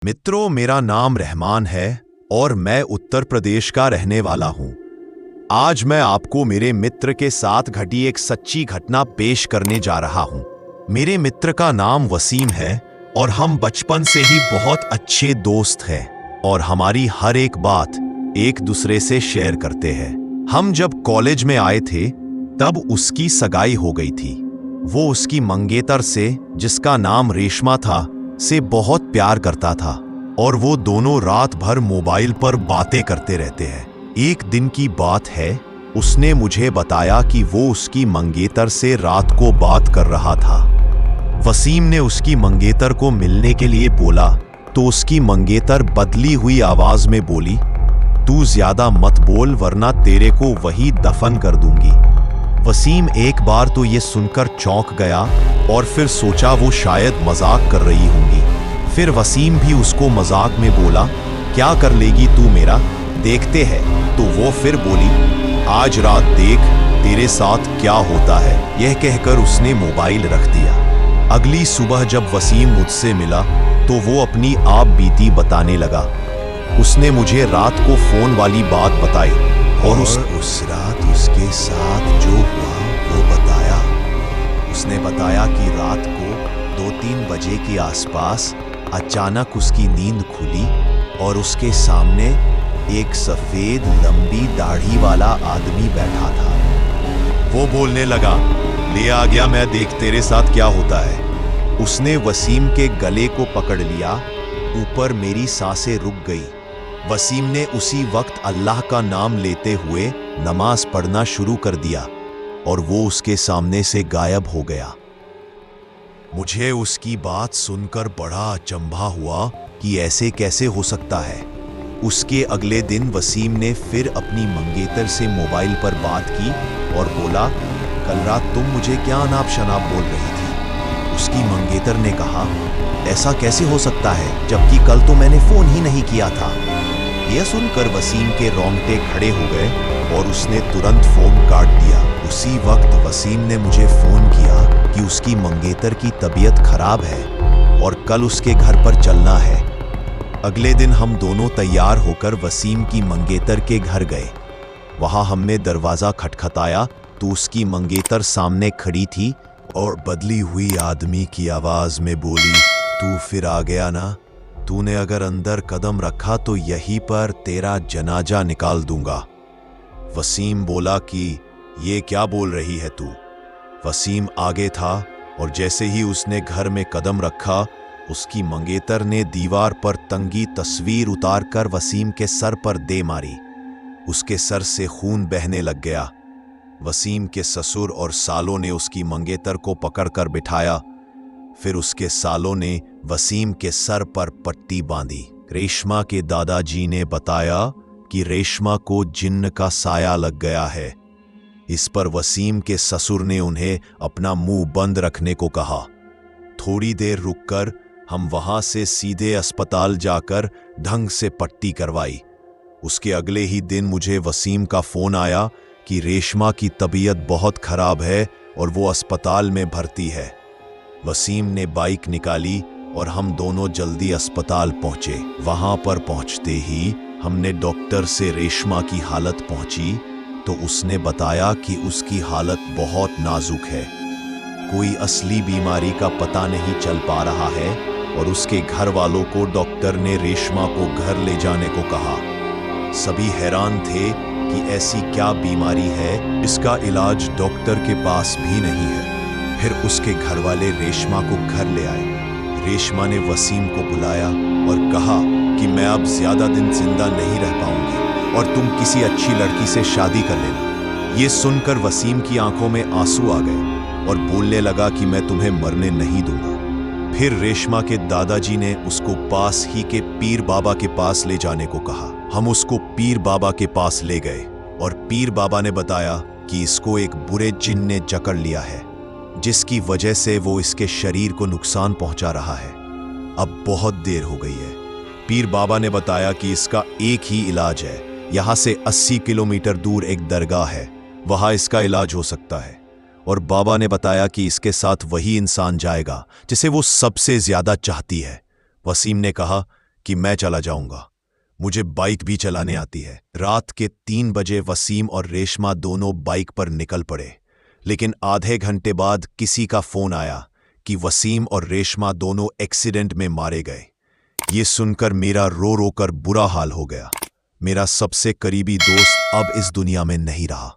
मित्रों, मेरा नाम रहमान है और मैं उत्तर प्रदेश का रहने वाला हूं। आज मैं आपको मेरे मित्र के साथ घटी एक सच्ची घटना पेश करने जा रहा हूं। मेरे मित्र का नाम वसीम है और हम बचपन से ही बहुत अच्छे दोस्त हैं और हमारी हर एक बात एक दूसरे से शेयर करते हैं। हम जब कॉलेज में आए थे तब उसकी सगाई हो गई थी। वो उसकी मंगेतर से, जिसका नाम रेशमा था, से बहुत प्यार करता था और वो दोनों रात भर मोबाइल पर बातें करते रहते हैं। एक दिन की बात है, उसने मुझे बताया कि वो उसकी मंगेतर से रात को बात कर रहा था। वसीम ने उसकी मंगेतर को मिलने के लिए बोला तो उसकी मंगेतर बदली हुई आवाज में बोली, तू ज्यादा मत बोल वरना तेरे को वही दफन कर दूंगी। वसीम एक बार तो ये सुनकर चौंक गया और फिर सोचा वो शायद मजाक कर रही होंगी। फिर वसीम भी उसको मजाक में बोला, क्या कर लेगी तू मेरा, देखते हैं। तो वो फिर बोली, आज रात देख तेरे साथ क्या होता है। यह कहकर उसने मोबाइल रख दिया। अगली सुबह जब वसीम मुझसे मिला तो वो अपनी आप बीती बताने लगा। उसने मुझे रात को फोन वाली बात बताई और उस रात उसके साथ जो हुआ वो बताया। उसने बताया कि रात को 2-3 बजे के आसपास अचानक उसकी नींद खुली और उसके सामने एक सफेद लंबी दाढ़ी वाला आदमी बैठा था। वो बोलने लगा, ले आ गया मैं, देख तेरे साथ क्या होता है। उसने वसीम के गले को पकड़ लिया। ऊपर मेरी सांसें रुक गई। वसीम ने उसी वक्त अल्लाह का नाम लेते हुए नमाज पढ़ना शुरू कर दिया और वो उसके सामने से गायब हो गया। मुझे उसकी बात सुनकर बड़ा अचंभा हुआ कि ऐसे कैसे हो सकता है। उसके अगले दिन वसीम ने फिर अपनी मंगेतर से मोबाइल पर बात की और बोला, कल रात तुम मुझे क्या अनाप शनाप बोल रही थी। उसकी मंगेतर ने कहा, ऐसा कैसे हो सकता है जबकि कल तो मैंने फोन ही नहीं किया था। यह सुनकर वसीम के रोंगटे खड़े हो गए और उसने तुरंत फोन काट दिया। उसी वक्त वसीम ने मुझे फोन किया कि उसकी मंगेतर की तबीयत खराब है और कल उसके घर पर चलना है। अगले दिन हम दोनों तैयार होकर वसीम की मंगेतर के घर गए। वहां हमने दरवाजा खटखटाया तो उसकी मंगेतर सामने खड़ी थी और बदली हुई आदमी की आवाज में बोली, तू फिर आ गया ना, तूने अगर अंदर कदम रखा तो यहीं पर तेरा जनाजा निकाल दूंगा। वसीम बोला कि ये क्या बोल रही है तू। वसीम आगे था और जैसे ही उसने घर में कदम रखा, उसकी मंगेतर ने दीवार पर तंगी तस्वीर उतारकर वसीम के सर पर दे मारी। उसके सर से खून बहने लग गया। वसीम के ससुर और सालों ने उसकी मंगेतर को पकड़कर बिठाया। फिर उसके सालों ने वसीम के सर पर पट्टी बांधी। रेशमा के दादाजी ने बताया कि रेशमा को जिन्न का साया लग गया है। इस पर वसीम के ससुर ने उन्हें अपना मुंह बंद रखने को कहा। थोड़ी देर रुककर हम वहां से सीधे अस्पताल जाकर ढंग से पट्टी करवाई। उसके अगले ही दिन मुझे वसीम का फोन आया कि रेशमा की तबीयत बहुत खराब है और वो अस्पताल में भर्ती है। वसीम ने बाइक निकाली और हम दोनों जल्दी अस्पताल पहुंचे। वहां पर पहुंचते ही हमने डॉक्टर से रेशमा की हालत पूछी तो उसने बताया कि उसकी हालत बहुत नाजुक है। कोई असली बीमारी का पता नहीं चल पा रहा है और उसके घर वालों को डॉक्टर ने रेशमा को घर ले जाने को कहा। सभी हैरान थे कि ऐसी क्या बीमारी है, इसका इलाज डॉक्टर के पास भी नहीं है। फिर उसके घर वाले रेशमा को घर ले आए। रेशमा ने वसीम को बुलाया और कहा कि मैं अब ज्यादा दिन जिंदा नहीं रह पाऊंगी और तुम किसी अच्छी लड़की से शादी कर लेना। ये सुनकर वसीम की आंखों में आंसू आ गए और बोलने लगा कि मैं तुम्हें मरने नहीं दूंगा। फिर रेशमा के दादाजी ने उसको पास ही के पीर बाबा के पास ले जाने को कहा। हम उसको पीर बाबा के पास ले गए और पीर बाबा ने बताया कि इसको एक बुरे जिन्न ने जकड़ लिया है, जिसकी वजह से वो इसके शरीर को नुकसान पहुंचा रहा है। अब बहुत देर हो गई है। पीर बाबा ने बताया कि इसका एक ही इलाज है। यहां से 80 किलोमीटर दूर एक दरगाह है, वहां इसका इलाज हो सकता है। और बाबा ने बताया कि इसके साथ वही इंसान जाएगा जिसे वो सबसे ज्यादा चाहती है। वसीम ने कहा कि मैं चला जाऊंगा, मुझे बाइक भी चलाने आती है। रात के 3 बजे वसीम और रेशमा दोनों बाइक पर निकल पड़े, लेकिन आधे घंटे बाद किसी का फोन आया कि वसीम और रेशमा दोनों एक्सीडेंट में मारे गए। ये सुनकर मेरा रो रो कर बुरा हाल हो गया। मेरा सबसे करीबी दोस्त अब इस दुनिया में नहीं रहा।